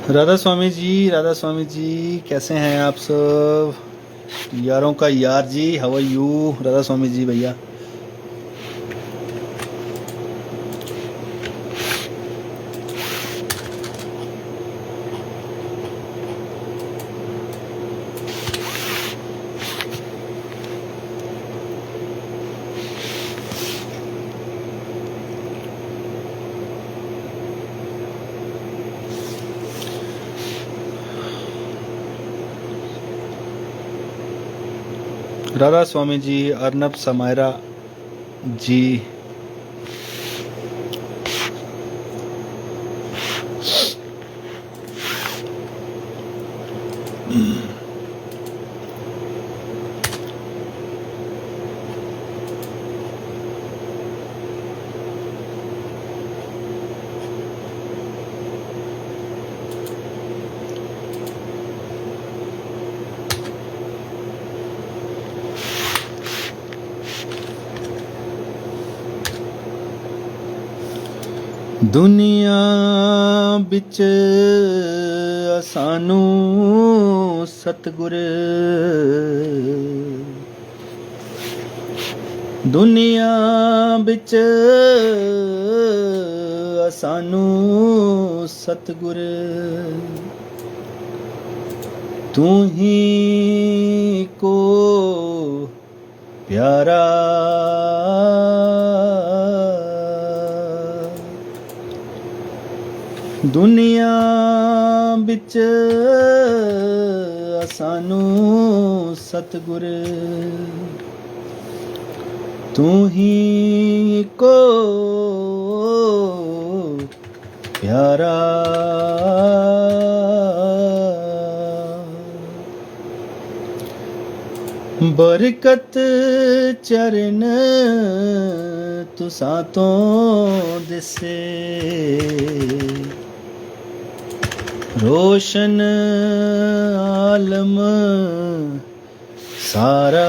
राधा स्वामी जी कैसे हैं आप सब? यारों का यार जी, how are you Radha Swami जी भैया? राधा स्वामी जी, अर्नब समायरा जी, दुनिया बिच सानू सतगुर, दुनिया बिच सानू सतगुर, तू ही को प्यारा, दुनिया बिच सानू सतगुर, तू ही को प्यारा, बरकत चरण तुसां तो दिसे, रोशन आलम सारा,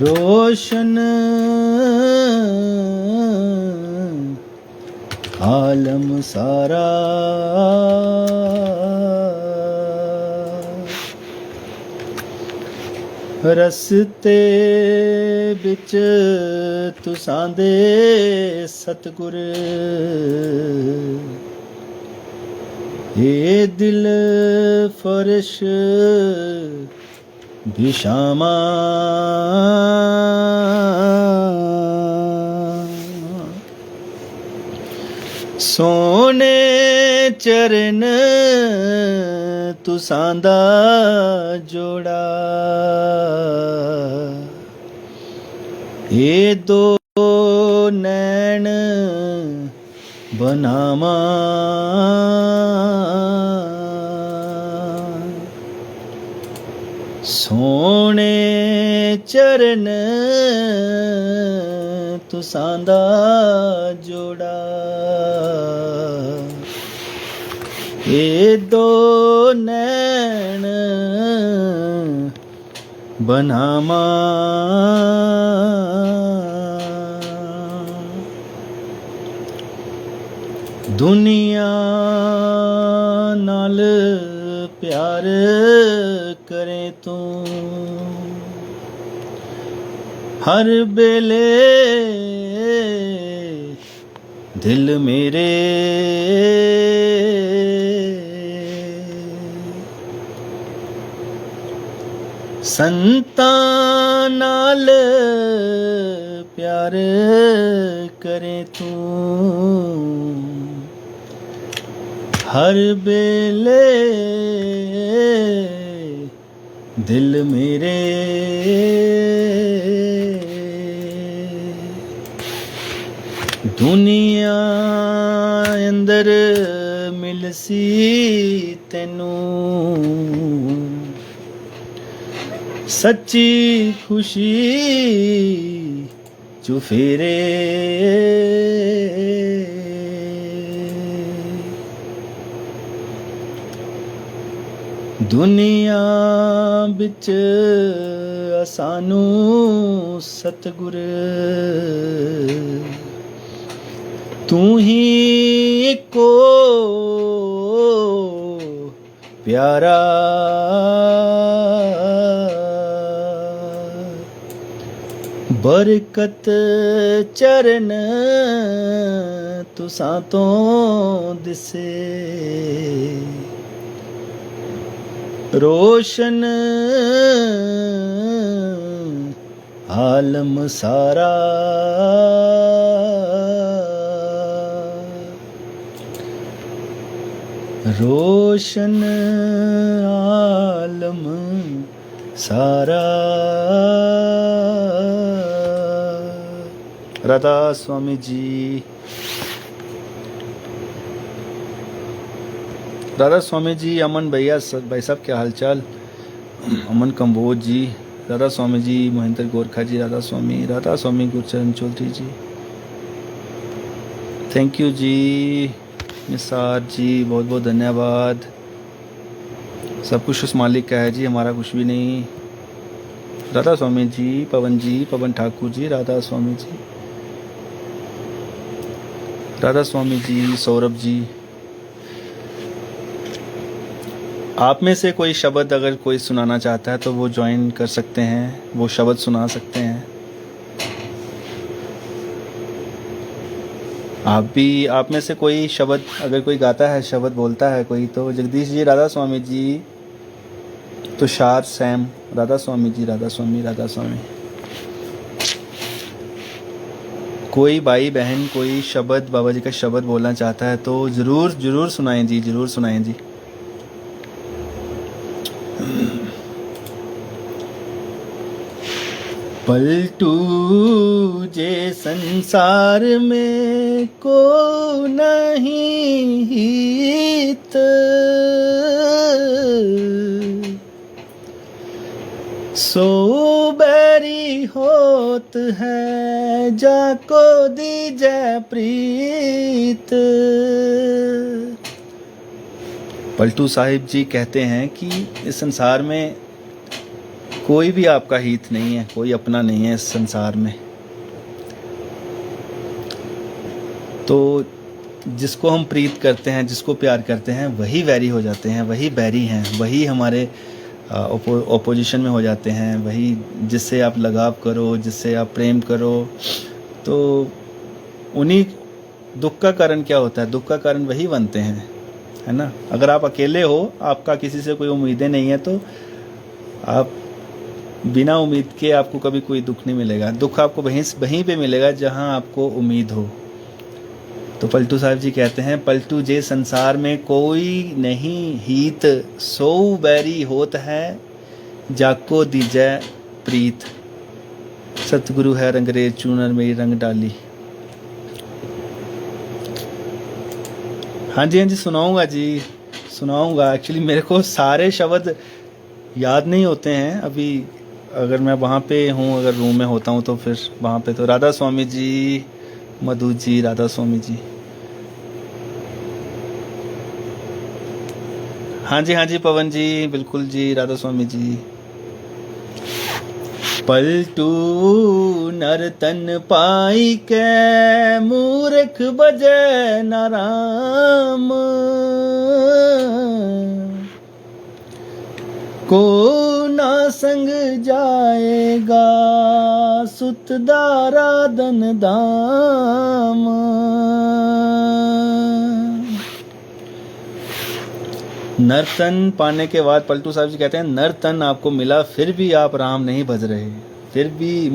रोशन आलम सारा, रस्ते बिच तुसां दे सतगुर, ये दिल फर्श बिशामा, सोने चरण तुसां दा जोड़ा, ये दो नैन बनावा, सोने चरण तुसां दा जोड़ा, ये दो नैन बनावा, दुनिया नाल प्यार करे तू, हर बेले दिल मेरे, संतां नाल प्यार करे तू, हर बेले दिल मेरे, दुनिया अंदर मिलसी तैनू सच्ची खुशी चुफेरे, दुनिया बिच सानू सतगुर, तू ही को प्यारा बरकत चरण तुसां तो दिसे रोशन आलम सारा रोशन आलम सारा। राधा स्वामी जी, राधा स्वामी जी, अमन भैया भाई साहब क्या हालचाल। अमन कंबोज जी, राधा स्वामी जी, महेंद्र गोरखा जी, राधा स्वामी गुरचरण चौधरी जी, थैंक यू जी। निसार जी बहुत बहुत धन्यवाद। सब कुछ उस मालिक का है जी, हमारा कुछ भी नहीं। राधा स्वामी जी, पवन ठाकुर जी, राधा स्वामी जी, राधा स्वामी जी, सौरभ जी। आप में से कोई शब्द अगर कोई सुनाना चाहता है तो वो ज्वाइन कर सकते हैं, वो शब्द सुना सकते हैं। आप में से कोई शब्द अगर कोई गाता है, शब्द बोलता है कोई, तो जगदीश जी, राधा स्वामी जी, तुषार सैम, राधा स्वामी जी, राधा स्वामी। कोई भाई बहन कोई शब्द बाबा जी का शब्द बोलना चाहता है तो जरूर सुनाएं जी, जरूर सुनाएं जी। पलटू जे संसार में को नहीं हित, सो बैरी होत है जाको दीजै प्रीत। पलटू साहिब जी कहते हैं कि इस संसार में कोई भी आपका हित नहीं है, कोई अपना नहीं है इस संसार में। तो जिसको हम प्रीत करते हैं, जिसको प्यार करते हैं, वही वैरी हो जाते हैं, वही बैरी हैं, वही हमारे ओपोजिशन में हो जाते हैं। वही जिससे आप लगाव करो, जिससे आप प्रेम करो, तो उन्हीं दुख का कारण क्या होता है? दुख का कारण वही बनते हैं, है ना। अगर आप अकेले हो, आपका किसी से कोई उम्मीदें नहीं है, तो आप बिना उम्मीद के आपको कभी कोई दुख नहीं मिलेगा। दुख आपको वहीं पे मिलेगा जहां आपको उम्मीद हो। तो पलटू साहब जी कहते हैं, पलटू जे संसार में कोई नहीं हित, सो बैरी होत है जाको दीजै प्रीत। सतगुरु है रंगरेज चूनर मेरी रंग डाली। हाँ जी सुनाऊंगा जी, सुनाऊंगा। एक्चुअली मेरे को सारे शब्द याद नहीं होते हैं अभी। अगर मैं वहाँ पे हूँ, अगर रूम में होता हूँ तो फिर वहाँ पे तो राधा स्वामी जी, मधु जी, राधा स्वामी जी। हाँ जी पवन जी, बिल्कुल जी, राधा स्वामी जी। पलटू नर तन पाई के मूर्ख बजे न राम, को ना संग जाएगा सुत दारा दन दाम। नर्तन पाने के बाद पलटू साहब जी कहते हैं, नर्तन आपको मिला फिर भी आप राम नहीं भज रहे, फिर भी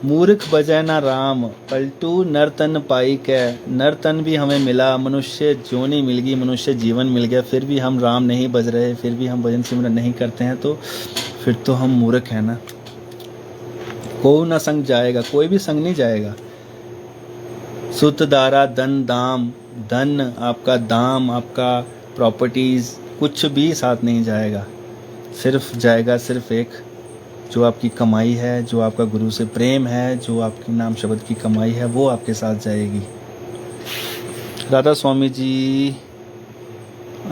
मूर्ख बजाय ना राम। पलटू नर्तन पाई के, नर्तन भी हमें मिला, मनुष्य जोनी मिल गई, मनुष्य जीवन मिल गया, फिर भी हम राम नहीं बज रहे, फिर भी हम भजन सिमरन नहीं करते हैं, तो फिर तो हम मूर्ख हैं ना। को ना संग जाएगा, कोई भी संग नहीं जाएगा। सुत दारा दन दाम, धन आपका, दाम आपका, प्रॉपर्टीज, कुछ भी साथ नहीं जाएगा। सिर्फ जाएगा सिर्फ एक, जो आपकी कमाई है, जो आपका गुरु से प्रेम है, जो आपके नाम शब्द की कमाई है, वो आपके साथ जाएगी। राधा स्वामी जी,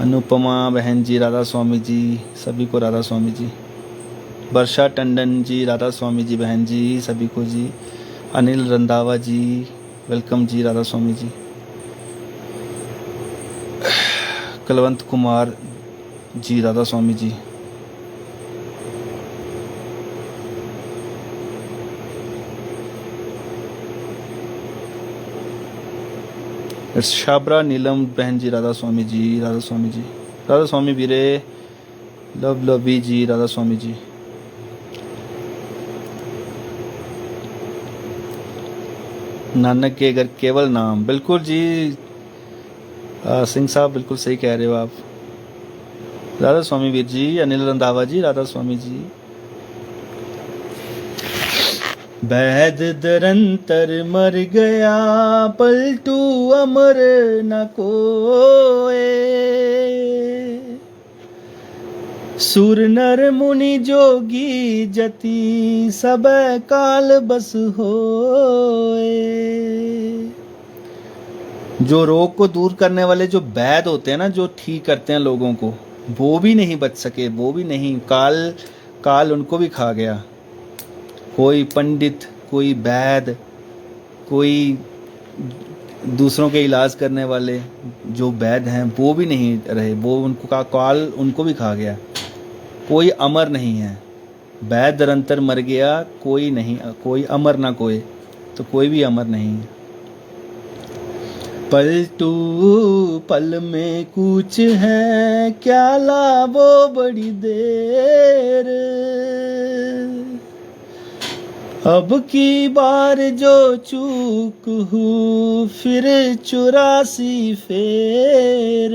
अनुपमा बहन जी, राधा स्वामी जी, सभी को राधा स्वामी जी। वर्षा टंडन जी, राधा स्वामी जी बहन जी, सभी को जी। अनिल रंधावा जी, वेलकम जी राधा स्वामी जी। कुलवंत कुमार जी राधा स्वामी जी। शाबरा नीलम बहन जी राधा स्वामी जी, राधा स्वामी जी, राधा स्वामी वीरे, लव लवी जी राधा स्वामी जी। नानक के घर केवल नाम, बिल्कुल जी सिंह साहब, बिल्कुल सही कह रहे हो आप। राधा स्वामी वीर जी, अनिल रंधावा जी राधा स्वामी जी। वैद दरंतर मर गया, पलटू अमर न कोए। सुर नर मुनि जोगी जति, सब काल बस होए। जो रोग को दूर करने वाले जो वैद होते हैं ना, जो ठीक करते हैं लोगों को, वो भी नहीं बच सके, वो भी नहीं, काल उनको भी खा गया। कोई पंडित, कोई वैद, कोई दूसरों के इलाज करने वाले जो वैद हैं वो भी नहीं रहे, वो उनको का काल उनको भी खा गया। कोई अमर नहीं है, वैद निरंतर मर गया, कोई नहीं, कोई अमर ना कोई, तो कोई भी अमर नहीं है। पलटू पल में कूच है, क्या लावो बड़ी देर। अब की बार जो चूक हूँ, फिर 84 फेर।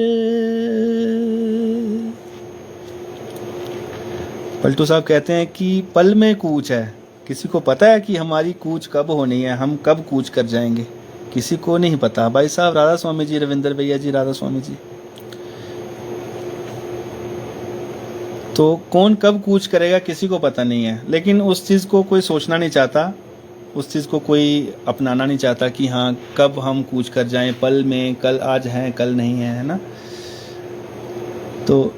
पलटू साहब कहते हैं कि पल में कूच है, किसी को पता है कि हमारी कूच कब होनी है, हम कब कूच कर जाएंगे, किसी को नहीं पता। भाई साहब राधा स्वामी जी, रविंदर भैया जी राधा स्वामी जी। तो कौन कब कूच करेगा किसी को पता नहीं है, लेकिन उस चीज़ को कोई सोचना नहीं चाहता, उस चीज़ को कोई अपनाना नहीं चाहता कि हाँ कब हम कूच कर जाएं, पल में, कल आज है कल नहीं है ना। तो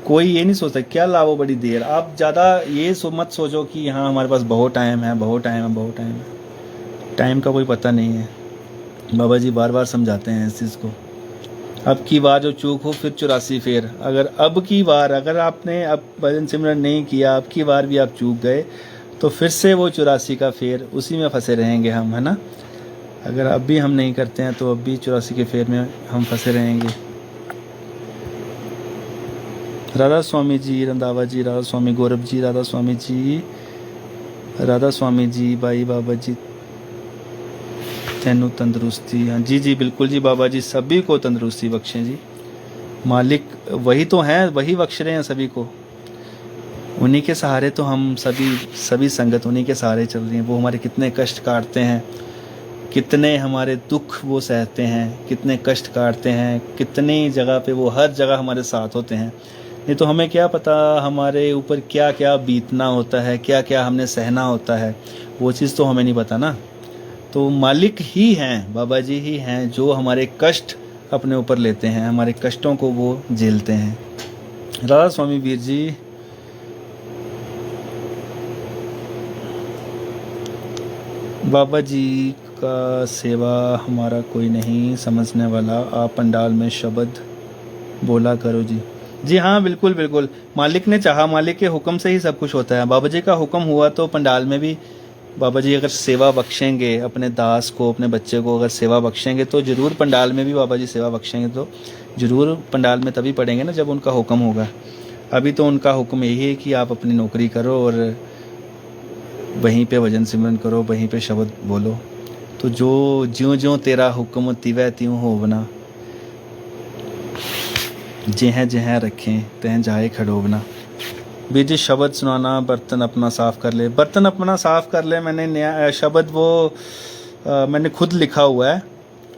कोई ये नहीं सोचता क्या लाओ बड़ी देर। आप ज़्यादा ये मत सोचो कि हाँ हमारे पास बहुत टाइम है, बहुत टाइम है, बहुत टाइम है। टाइम का कोई पता नहीं है। बाबा जी बार बार समझाते हैं इस चीज़ को। अब की बार जो चूक हो, फिर 84 फेर। अगर अब की बार, अगर आपने अब भजन सिमरन नहीं किया, अब की बार भी आप चूक गए, तो फिर से वो 84 का फेर, उसी में फंसे रहेंगे हम, है ना। अगर अब भी हम नहीं करते हैं तो अब भी 84 के फेर में हम फंसे रहेंगे। राधा स्वामी जी, रंधावा जी राधा स्वामी, गौरव जी राधा स्वामी जी, राधा स्वामी जी, भाई बाबा जी तेनू तंदुरुस्ती। हाँ जी जी बिल्कुल जी बाबा जी, सभी को तंदुरुस्ती बख्शें जी। मालिक वही तो हैं, वही बख्श रहे हैं सभी को। उन्हीं के सहारे तो हम सभी संगत उन्हीं के सहारे चल रही हैं। वो हमारे कितने कष्ट काटते हैं, कितने हमारे दुख वो सहते हैं, कितने कष्ट काटते हैं, कितनी जगह पे वो हर जगह हमारे साथ होते हैं। नहीं तो हमें क्या पता हमारे ऊपर क्या क्या बीतना होता है, क्या क्या हमने सहना होता है, वो चीज़ तो हमें नहीं पता ना। तो मालिक ही हैं, बाबा जी ही हैं जो हमारे कष्ट अपने ऊपर लेते हैं, हमारे कष्टों को वो झेलते हैं। राधा स्वामी वीर जी, बाबा जी का सेवा हमारा कोई नहीं समझने वाला, आप पंडाल में शब्द बोला करो जी। जी हाँ बिल्कुल बिल्कुल, मालिक ने चाहा, मालिक के हुक्म से ही सब कुछ होता है। बाबा जी का हुक्म हुआ तो पंडाल में भी बाबा जी अगर सेवा बख्शेंगे, अपने दास को, अपने बच्चे को अगर सेवा बख्शेंगे तो ज़रूर पंडाल में भी बाबा जी सेवा बख्शेंगे, तो ज़रूर पंडाल में तभी पढ़ेंगे ना जब उनका हुक्म होगा। अभी तो उनका हुक्म यही है कि आप अपनी नौकरी करो और वहीं पे भजन सिमरन करो, वहीं पे शब्द बोलो। तो जो ज्यों ज्यों तेरा हुक्म तिवै त्यों होवना, जेह जेह रखें तह जाए खड़ोबना। बीर जी शब्द सुनाना, बर्तन अपना साफ़ कर ले। बर्तन अपना साफ़ कर ले, मैंने नया शब्द वो मैंने खुद लिखा हुआ है।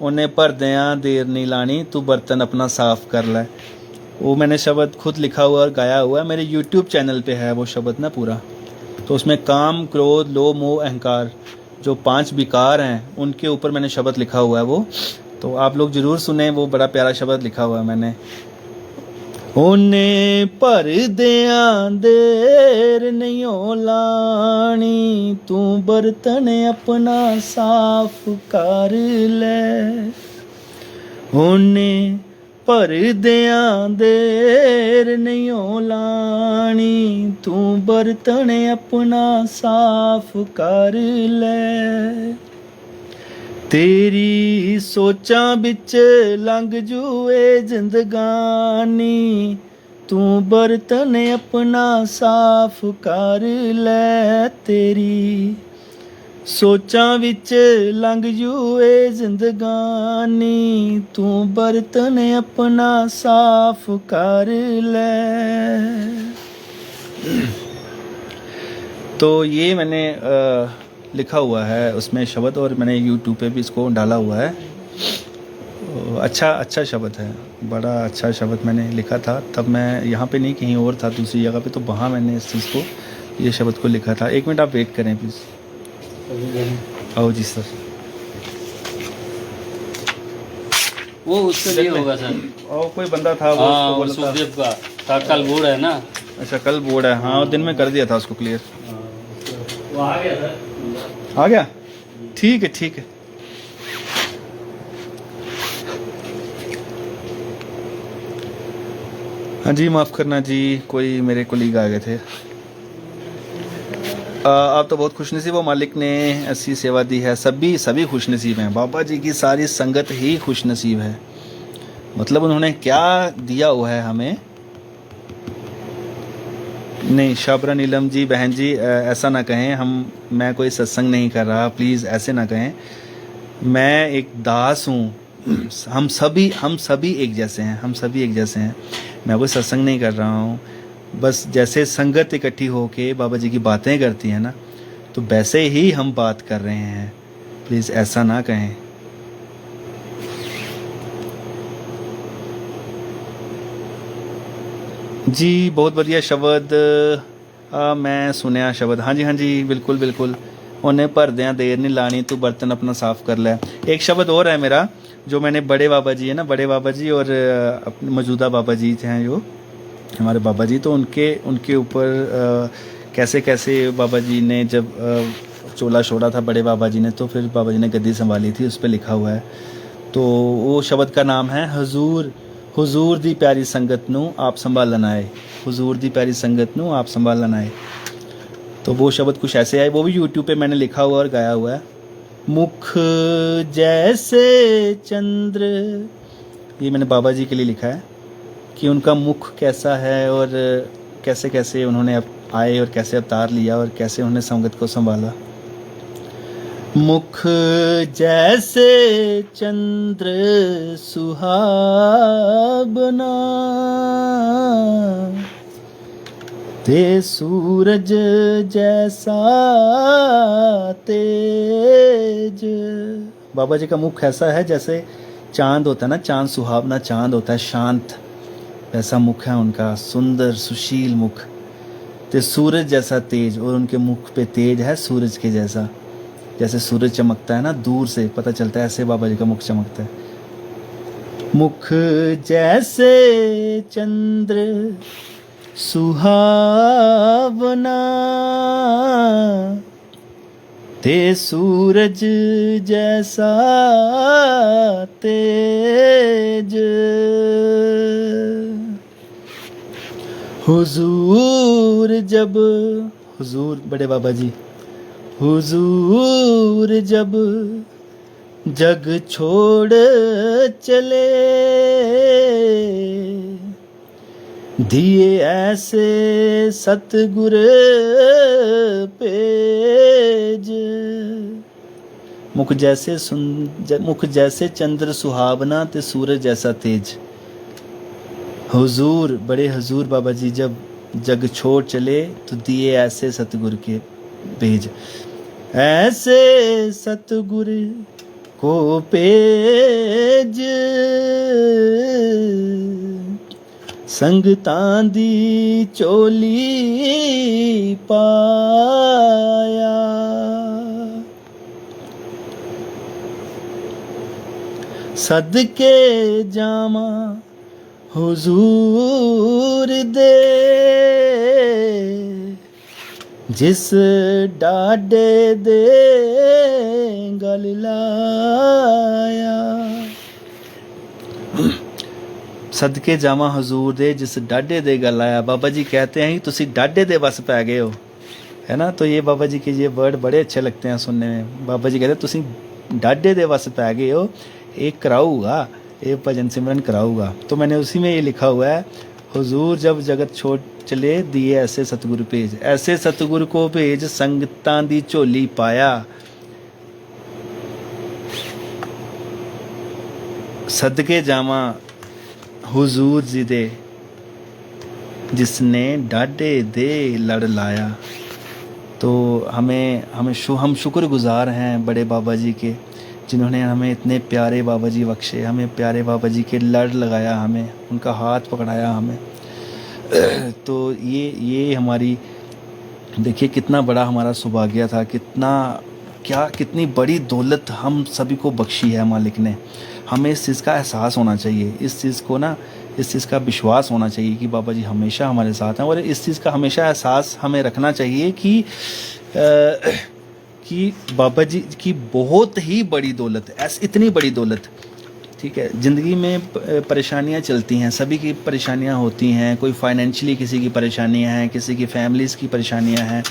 उन्हें पर दया देर नहीं लानी, तू बर्तन अपना साफ़ कर ले। वो मैंने शब्द खुद लिखा हुआ और गाया हुआ है, मेरे YouTube चैनल पे है वो शब्द ना पूरा। तो उसमें काम, क्रोध, लोभ, मोह, अहंकार, जो 5 विकार हैं उनके ऊपर मैंने शब्द लिखा हुआ है वो। तो आप लोग ज़रूर सुने, वो बड़ा प्यारा शब्द लिखा हुआ है मैंने। ओने भर दियां देर नहीं ओ लानी, तू बर्तन अपना साफ कर ले। ओने भर दियां देर नहीं ओ लानी, तू बर्तन अपना साफ कर ले। तेरी सोचां बिच लंघ जूए जिंदगानी, तू बर्तन अपना साफ कर ले। तेरी सोचां विच लंघ जूए जिंदगानी, तू बर्तन अपना साफ कर ले। तो ये मैंने लिखा हुआ है उसमें शब्द, और मैंने यूट्यूब पे भी इसको डाला हुआ है। अच्छा शब्द है, बड़ा अच्छा शब्द मैंने लिखा था। तब मैं यहाँ पे नहीं, कहीं और था दूसरी जगह पे, तो वहाँ मैंने इस चीज़ को, ये शब्द को लिखा था। एक मिनट आप वेट करें प्लीज़। आओ जी सर। वो उसके लिए होगा सर। और कोई बंदा था वो, हाँ, उसको बोला सुखदेव का कल बोर्ड है ना। अच्छा कल बोर्ड है, हाँ दिन में कर दिया था उसको क्लियर। वो आ गया सर, आ गया, ठीक है ठीक है। हाँ जी माफ़ करना जी, कोई मेरे कोलीग आ गए थे। आप तो बहुत खुशनसीब हो, मालिक ने ऐसी सेवा दी है। सभी खुशनसीब हैं, बाबा जी की सारी संगत ही खुशनसीब है। मतलब उन्होंने क्या दिया हुआ है हमें। नहीं शाबरा नीलम जी, बहन जी ऐसा ना कहें, मैं कोई सत्संग नहीं कर रहा, प्लीज़ ऐसे ना कहें। मैं एक दास हूँ, हम सभी एक जैसे हैं, हम सभी एक जैसे हैं। मैं कोई सत्संग नहीं कर रहा हूँ, बस जैसे संगत इकट्ठी होके बाबा जी की बातें करती है ना, तो वैसे ही हम बात कर रहे हैं। प्लीज़ ऐसा ना कहें। जी बहुत बढ़िया शब्द, मैं सुनया शब्द। हाँ जी बिल्कुल बिल्कुल। उन्हें भर दियां देर नहीं लानी, तू बर्तन अपना साफ कर ले। एक शब्द और है मेरा, जो मैंने बड़े बाबा जी है ना, बड़े बाबा जी और अपने मौजूदा बाबा जी हैं जो हमारे बाबा जी, तो उनके ऊपर कैसे कैसे बाबा जी ने जब चोला छोड़ा था बड़े बाबा जी ने, तो फिर बाबा जी ने गद्दी संभाली थी, उस पर लिखा हुआ है। तो वो शब्द का नाम है हुजूर दी प्यारी संगत नू आप संभालन आए। हुजूर दी प्यारी संगत नू आप संभालन आए। तो वो शब्द कुछ ऐसे आए, वो भी यूट्यूब पे मैंने लिखा हुआ और गाया हुआ है। मुख जैसे चंद्र, ये मैंने बाबा जी के लिए लिखा है कि उनका मुख कैसा है, और कैसे कैसे उन्होंने आए और कैसे अवतार लिया और कैसे उन्होंने संगत को संभाला। मुख जैसे चंद्र सुहावना, ते सूरज जैसा तेज। बाबा जी का मुख ऐसा है जैसे चांद होता है ना, चांद सुहावना चांद होता है, शांत, वैसा मुख है उनका, सुंदर सुशील मुख। ते सूरज जैसा तेज, और उनके मुख पे तेज है सूरज के जैसा। जैसे सूरज चमकता है ना, दूर से पता चलता है, ऐसे बाबा जी का मुख चमकता है। मुख जैसे चंद्र सुहावना, ते सूरज जैसा तेज। हुजूर बड़े बाबा जी, हुजूर जब जग छोड़ चले, दिए ऐसे सतगुर पेज। मुख जैसे चंद्र सुहावना, ते सूरज जैसा तेज। हुजूर बड़े हुजूर बाबा जी जब जग छोड़ चले, तो दिए ऐसे सतगुर के पेज। ऐसे सतगुर को पेज, संगतां दी चोली पाया। सदके जावा हुजूर दे जिस डाडे दे गल लाया। सदके जावा हजूर दे जिस डाडे दे गल आया। बाबा जी कहते हैं कि तुसी डाडे दे बस पै गए हो, है ना। तो ये बाबा जी के ये वर्ड बड़े अच्छे लगते हैं सुनने में। बाबा जी कहते हैं तुसी डाडे दे बस पै गए हो, एक कराऊगा, एक भजन सिमरन कराऊगा। तो मैंने उसी में ये लिखा हुआ है, हुजूर जब जगत छोड़ चले दिए ऐसे सतगुरु भेज, ऐसे सतगुरु को भेज संगतां दी झोली पाया। सदके जावा हुजूर जी दे जिसने डाडे दे लड़ लाया। तो हम शुक्रगुजार हैं बड़े बाबा जी के, जिन्होंने हमें इतने प्यारे बाबा जी बख्शे, हमें प्यारे बाबा जी के लड़ लगाया, हमें उनका हाथ पकड़ाया हमें। तो ये हमारी, देखिए कितना बड़ा हमारा सौभाग्य था, कितनी बड़ी दौलत हम सभी को बख्शी है मालिक ने। हमें इस चीज़ का एहसास होना चाहिए, इस चीज़ का विश्वास होना चाहिए कि बाबा जी हमेशा हमारे साथ हैं। और इस चीज़ का हमेशा एहसास हमें रखना चाहिए कि बाबा जी की बहुत ही बड़ी दौलत है, इतनी बड़ी दौलत, ठीक है। ज़िंदगी में परेशानियां चलती हैं, सभी की परेशानियां होती हैं। कोई फाइनेंशियली किसी की परेशानियां हैं, किसी की फैमिलीज़ की परेशानियां हैं।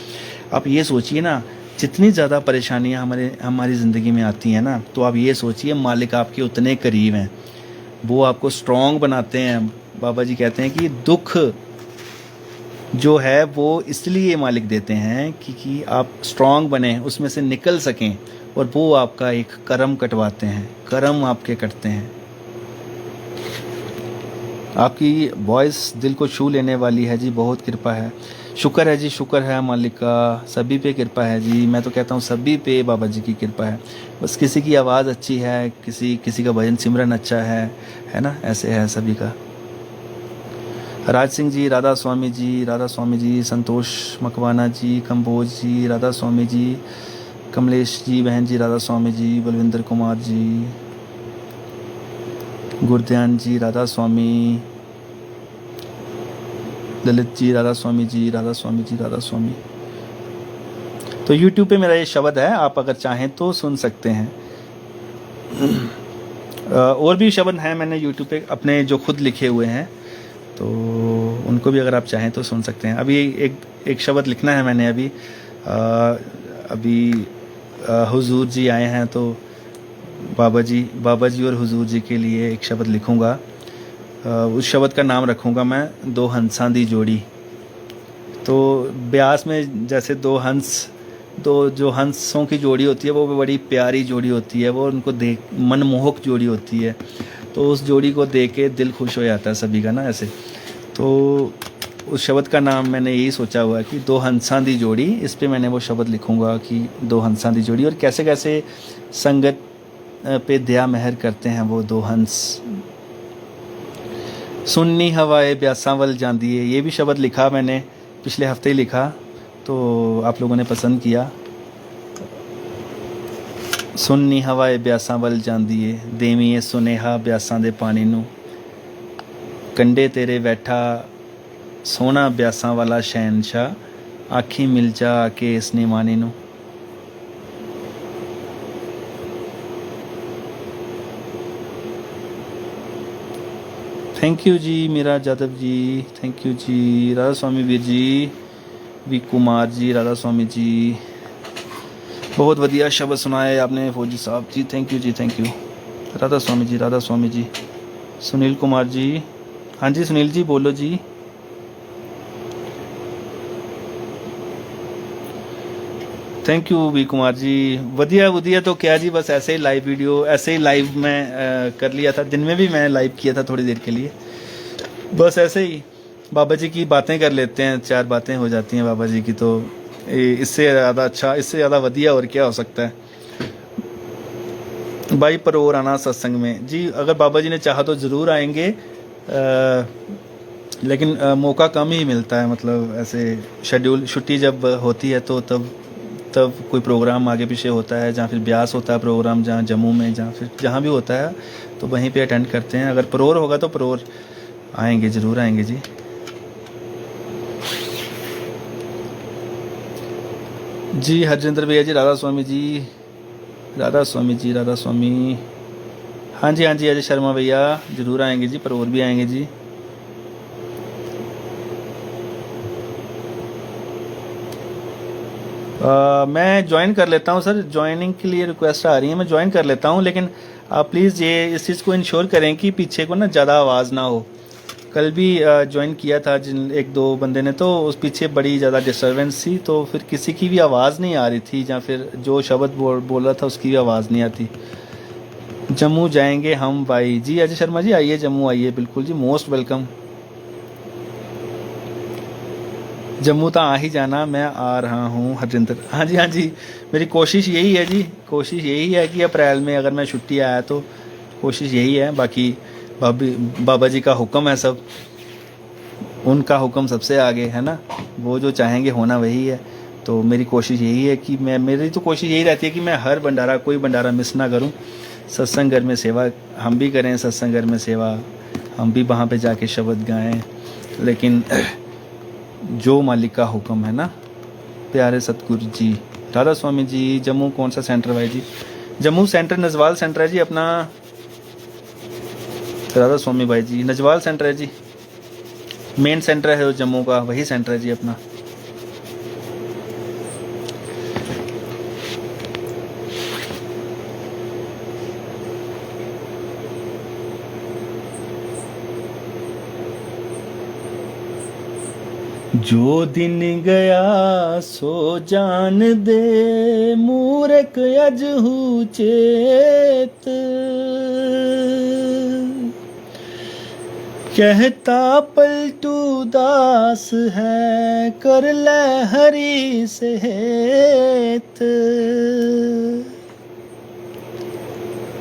आप ये सोचिए ना, जितनी ज़्यादा परेशानियां हमारी ज़िंदगी में आती हैं ना, तो आप ये सोचिए मालिक आपके उतने करीब हैं, वो आपको स्ट्रॉन्ग बनाते हैं। बाबा जी कहते हैं कि दुख जो है वो इसलिए मालिक देते हैं कि आप स्ट्रॉन्ग बने, उसमें से निकल सकें, और वो आपका एक कर्म कटवाते हैं, कर्म आपके कटते हैं। आपकी वॉइस दिल को छू लेने वाली है जी, बहुत कृपा है। शुक्र है जी, शुक्र है मालिक का, सभी पे कृपा है जी। मैं तो कहता हूँ सभी पे बाबा जी की कृपा है। बस किसी की आवाज़ अच्छी है, किसी का भजन सिमरन अच्छा है ना, ऐसे है सभी का। राज सिंह जी, राधा स्वामी जी, संतोष मकवाना जी, कंबोज जी, राधा स्वामी जी, कमलेश जी, बहन जी, राधा स्वामी जी, बलविंदर कुमार जी, गुरध्यान जी, राधा स्वामी, ललित जी, राधा स्वामी जी, राधा स्वामी जी, राधा स्वामी। तो YouTube पे मेरा ये शब्द है, आप अगर चाहें तो सुन सकते हैं। और भी शब्द हैं मैंने YouTube पे अपने जो खुद लिखे हुए हैं, तो उनको भी अगर आप चाहें तो सुन सकते हैं। अभी एक शब्द लिखना है मैंने अभी हुजूर जी आए हैं, तो बाबा जी और हुजूर जी के लिए एक शब्द लिखूंगा। उस शब्द का नाम रखूंगा मैं दो हंसां दी जोड़ी। तो ब्यास में जैसे जो हंसों की जोड़ी होती है, वो बड़ी प्यारी जोड़ी होती है, वो उनको देख मनमोहक जोड़ी होती है। तो उस जोड़ी को देख के दिल खुश हो जाता है सभी का ना, ऐसे। तो उस शब्द का नाम मैंने यही सोचा हुआ है कि दो हंसां दी जोड़ी। इस पे मैंने वो शब्द लिखूंगा कि दो हंसां दी जोड़ी, और कैसे कैसे संगत पे दया महर करते हैं वो दो हंस। सुन्नी हवाए ब्यासां वल जांदी है, ये भी शब्द लिखा मैंने, पिछले हफ्ते ही लिखा, तो आप लोगों ने पसंद किया। सुन्नी हवाए ब्यासां वल जांदी है, देवीए सुनेहा ब्यासां दे पानी नू, कंडे तेरे बैठा सोहना ब्यासां वाला शहनशाह, आखी मिल जा आके इस निमानी नू। थैंक यू जी मीरा जादव जी, थैंक यू जी। राधा स्वामी वीर जी, वी कुमार जी, राधा स्वामी जी, बहुत बढ़िया शब्द सुनाए आपने फौजी साहब जी, थैंक यू जी, थैंक यू। राधा स्वामी जी। सुनील कुमार जी, हाँ जी सुनील जी बोलो जी। Thank you V Kumar ji, वधिया तो क्या जी, बस ऐसे ही लाइव वीडियो, ऐसे ही लाइव में कर लिया था। दिन में भी मैं लाइव किया था थोड़ी देर के लिए, बस ऐसे ही बाबा जी की बातें कर लेते हैं, 4 बातें हो जाती हैं बाबा जी की। तो इससे ज़्यादा अच्छा, इससे ज़्यादा वधिया और क्या हो सकता है भाई। परोर आना सत्संग में जी, अगर बाबा जी ने चाहा तो ज़रूर आएंगे, लेकिन मौका कम ही मिलता है। मतलब ऐसे शेड्यूल छुट्टी जब होती है तो तब कोई प्रोग्राम आगे पीछे होता है, जहाँ फिर ब्यास होता है प्रोग्राम, जहाँ जम्मू में, जहाँ भी होता है तो वहीं पे अटेंड करते हैं। अगर परोर होगा तो परोर, आएंगे, ज़रूर आएंगे जी। जी हरजिंदर भैया जी, राधा स्वामी जी, राधा स्वामी जी, राधा स्वामी। हाँ जी, हाँ जी, अजय शर्मा भैया ज़रूर आएंगे जी, पर और भी आएंगे जी। मैं ज्वाइन कर लेता हूँ सर, ज्वाइनिंग के लिए रिक्वेस्ट आ रही है, मैं ज्वाइन कर लेता हूँ, लेकिन आप प्लीज़ ये इस चीज़ को इंश्योर करें कि पीछे को ना ज़्यादा आवाज़ ना हो। कल भी ज्वाइन किया था जिन एक दो बंदे ने, तो उस पीछे बड़ी ज़्यादा डिस्टरबेंस थी, तो फिर किसी की भी आवाज़ नहीं आ रही थी, या फिर जो शब्द बोल रहा था उसकी भी आवाज़ नहीं आती। जम्मू जाएंगे हम भाई जी, अजय शर्मा जी आइए, जम्मू आइए, बिल्कुल जी, मोस्ट वेलकम। जम्मू तो आ ही जाना, मैं आ रहा हूँ हरजिंदर। हाँ जी, हाँ जी, मेरी कोशिश यही है जी, कोशिश यही है कि अप्रैल में अगर मैं छुट्टी आया तो कोशिश यही है। बाकी बाबा जी का हुक्म है सब, उनका हुक्म सबसे आगे है ना, वो जो चाहेंगे होना वही है। तो मेरी कोशिश यही है कि मेरी तो कोशिश यही रहती है कि मैं हर भंडारा, कोई भंडारा मिस ना करूं। सत्संग घर में सेवा हम भी करें, सत्संग घर में सेवा हम भी वहाँ पे जाके शब्द गाएं, लेकिन जो मालिक का हुक्म है ना। प्यारे सतगुरु जी, राधा स्वामी जी, जम्मू कौन सा सेंटर भाई जी? जम्मू सेंटर नजवाल सेंटर है जी अपना, राधा स्वामी भाई जी, नजवाल सेंटर है जी, मेन सेंटर है जो जम्मू का, वही सेंटर है जी अपना। जो दिन गया सो जान दे, मूरख अजहू चेत। कहता पलटू दास है, कर ले हरि से हेत।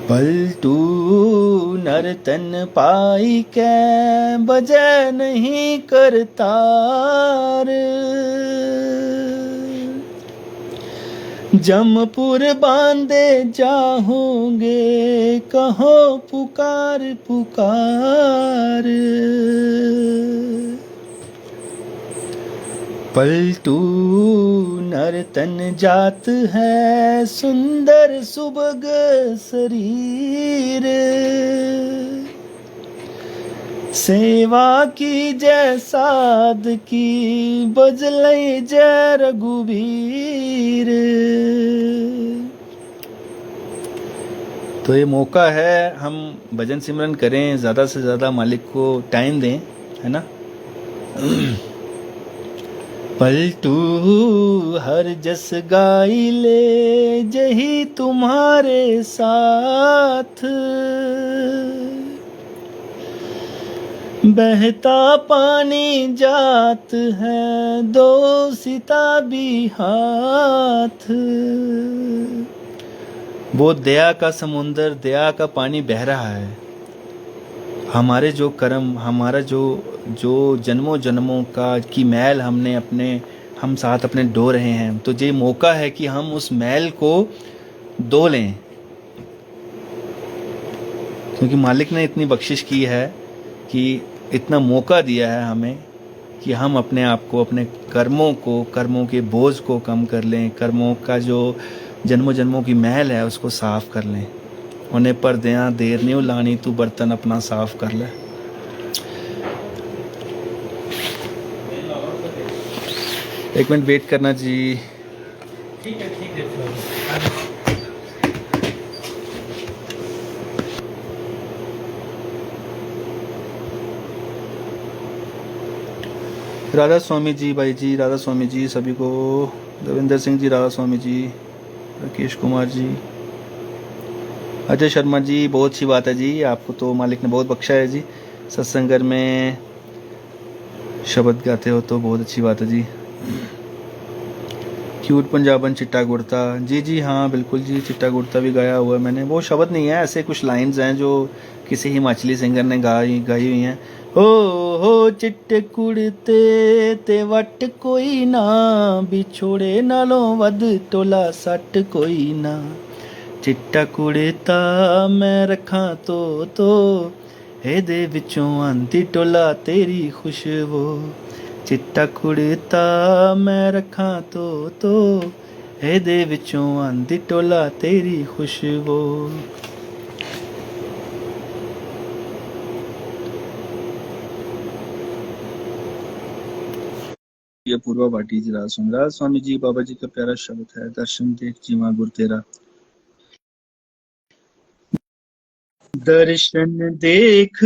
पलटू नर तन पाई कै, बजै नहीं करतार। जमपुर बांधे जाहोगे, कहो पुकार पुकार। पलटू नर तन जात है, सुंदर सुबग शरीर। सेवा की जय साध की, बजलई जय रघुवीर। तो ये मौका है, हम भजन सिमरन करें, ज़्यादा से ज़्यादा मालिक को टाइम दें, है ना। पलटू हर जस गाई ले, जही तुम्हारे साथ। बहता पानी जात है, दो सीता भी हाथ। वो दया का समुंदर, दया का पानी बह रहा है। हमारे जो कर्म, हमारा जो जन्मों जन्मों का की मैल हम साथ अपने डो रहे हैं, तो ये मौका है कि हम उस मैल को धो लें, क्योंकि मालिक ने इतनी बख्शिश की है कि इतना मौका दिया है हमें कि हम अपने आप को, अपने कर्मों के बोझ को कम कर लें, कर्मों का जो जन्मों जन्मों की मैल है उसको साफ कर लें। उन्हें पर्दियाँ देर नहीं लानी, तू बर्तन अपना साफ कर ले। एक मिनट वेट करना जी। ठीक है राधा स्वामी जी भाई जी, राधा स्वामी जी सभी को, देवेंद्र सिंह जी, राधा स्वामी जी, राकेश कुमार जी, अजय शर्मा जी, बहुत अच्छी बात है जी, आपको तो मालिक ने बहुत बख्शा है जी। सत्संगर में शब्द गाते हो तो बहुत अच्छी बात है जी। क्यूट पंजाबन चिट्टा गुड़ता, जी जी हाँ बिल्कुल जी, चिट्टा गुड़ता भी गाया हुआ है मैंने। वो शब्द नहीं है, ऐसे कुछ लाइंस हैं जो किसी हिमाचली सिंगर ने गाई हुई हैं। हो चिट्टे कुड़ते ते वट कोई ना, बिछोड़े नालों वध टोला सट कोई ना। चिट्टा कुड़ता मैं रखा तो ਇਹਦੇ ਵਿੱਚੋਂ ਆਂਦੀ ਟੋਲਾ ਤੇਰੀ ਖੁਸ਼ਬੂ ਚਿੱਟਾ ਕੁੜਤਾ ਮੈਂ ਰੱਖਾਂ ਤੋ ਇਹਦੇ ਵਿੱਚੋਂ ਆਂਦੀ ਟੋਲਾ ਤੇਰੀ ਖੁਸ਼ਬੂ। ये पूर्वा भाटी जी राज सुन रहा। स्वामी जी बाबा जी का प्यारा शब्द है, दर्शन देख जीवा गुर तेरा। दर्शन देख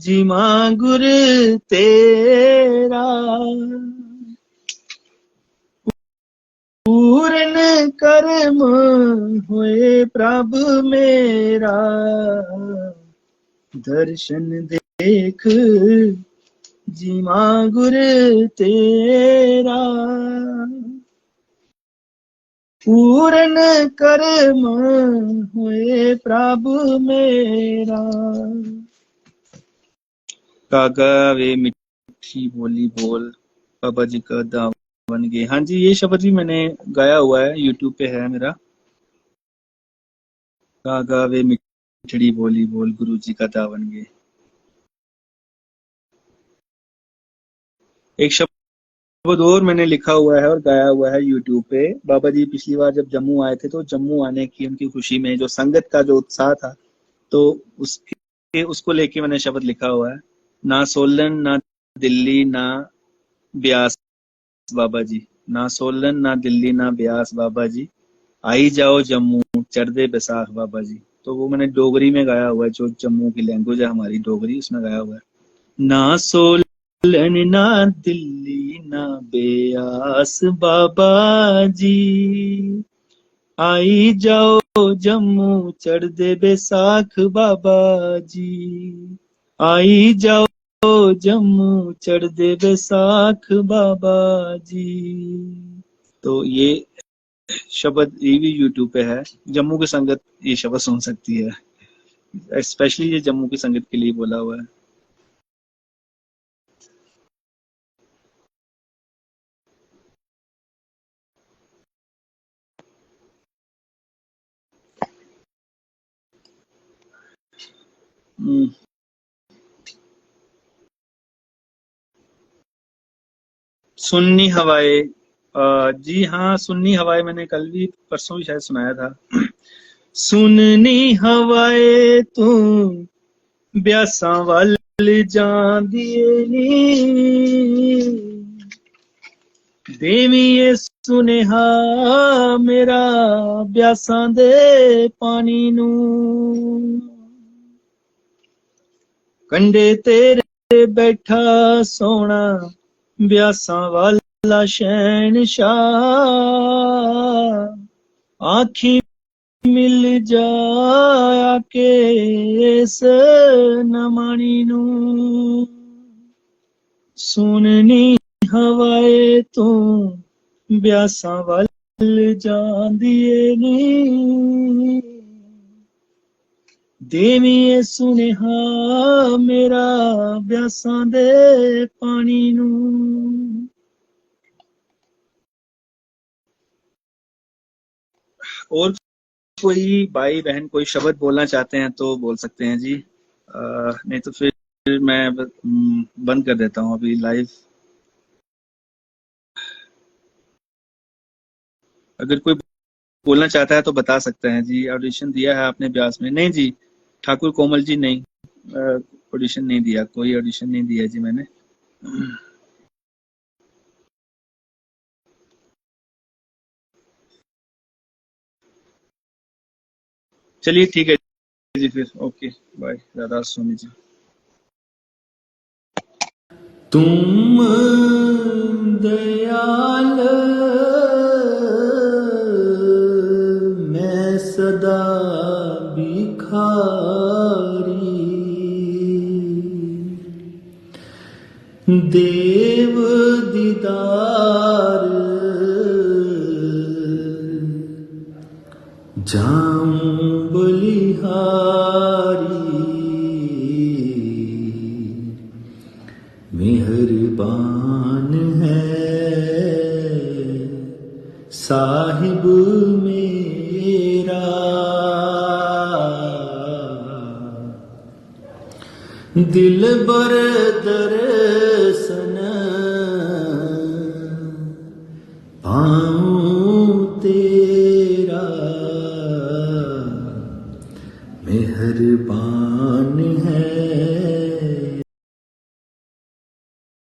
जीवा गुर तेरा पूर्ण कर्म होए प्रभ मेरा। दर्शन देख जीवा गुर तेरा पूर्ण कर्म हुए प्रभु मेरा। कागा वे मिठी बोली बोल बाबा जी का दावन गे। हाँ जी, ये शब्द भी मैंने गाया हुआ है, यूट्यूब पे है मेरा। कागा वे मिठड़ी बोली बोल गुरु जी का दावन गे। एक शब्द और मैंने लिखा हुआ है और गाया हुआ है यूट्यूब पे। बाबा जी पिछली बार जब जम्मू आए थे तो जम्मू आने की उनकी खुशी में जो संगत का जो उत्साह था तो उसको लेके मैंने शब्द लिखा हुआ है। ना सोलन ना दिल्ली ना ब्यास बाबा जी, ना सोलन ना दिल्ली ना ब्यास बाबा जी, आई जाओ जम्मू चढ़दे बैसाख बाबा जी। तो वो मैंने डोगरी में गाया हुआ है, जो जम्मू की लैंग्वेज है हमारी डोगरी, उसमें गाया हुआ है। ना सोलन ना दिल्ली ना ब्यास बाबा जी, आई जाओ जम्मू चढ़दे बैसाख बाबा जी, आई जाओ जम्मू चढ़दे बैसाख बाबा जी। तो ये शब्द ये भी यूट्यूब पे है। जम्मू की संगत ये शब्द सुन सकती है, स्पेशली ये जम्मू की संगत के लिए बोला हुआ है। सुन्नी हवाएं, जी हाँ, सुन्नी हवाएं मैंने कल भी परसों भी शायद सुनाया था। सुननी हवाएं तू ब्यासां वल जांदिए नी, देवीए सुनेहा मेरा ब्यासां दे पानी नू, कंडे तेरे बैठा सोना ब्यासां वाला शहनशाह, आखी मिल जाया के इस नमानी नू, सुननी हवाए तू ब्यासां वल जांदिए नी, देवीए सुनेहा मेरा ब्यासां दे पानी नू। और कोई भाई बहन कोई शब्द बोलना चाहते हैं तो बोल सकते हैं जी, नहीं तो फिर मैं बंद कर देता हूँ अभी लाइव। अगर कोई बोलना चाहता है तो बता सकते हैं जी। ऑडिशन दिया है आपने ब्यास में? नहीं जी, ठाकुर कोमल जी नहीं, ऑडिशन नहीं दिया, कोई ऑडिशन नहीं दिया जी मैंने। चलिए ठीक है जी, फिर ओके बाय, राधा स्वामी जी। तुम दयाल मैं सदा भिखारी, देव दीदार जाऊं बलिहारी, मेहरबान है साहिब मेरा, दिल बर दर्शन पाऊं तेरा, मेहरबान है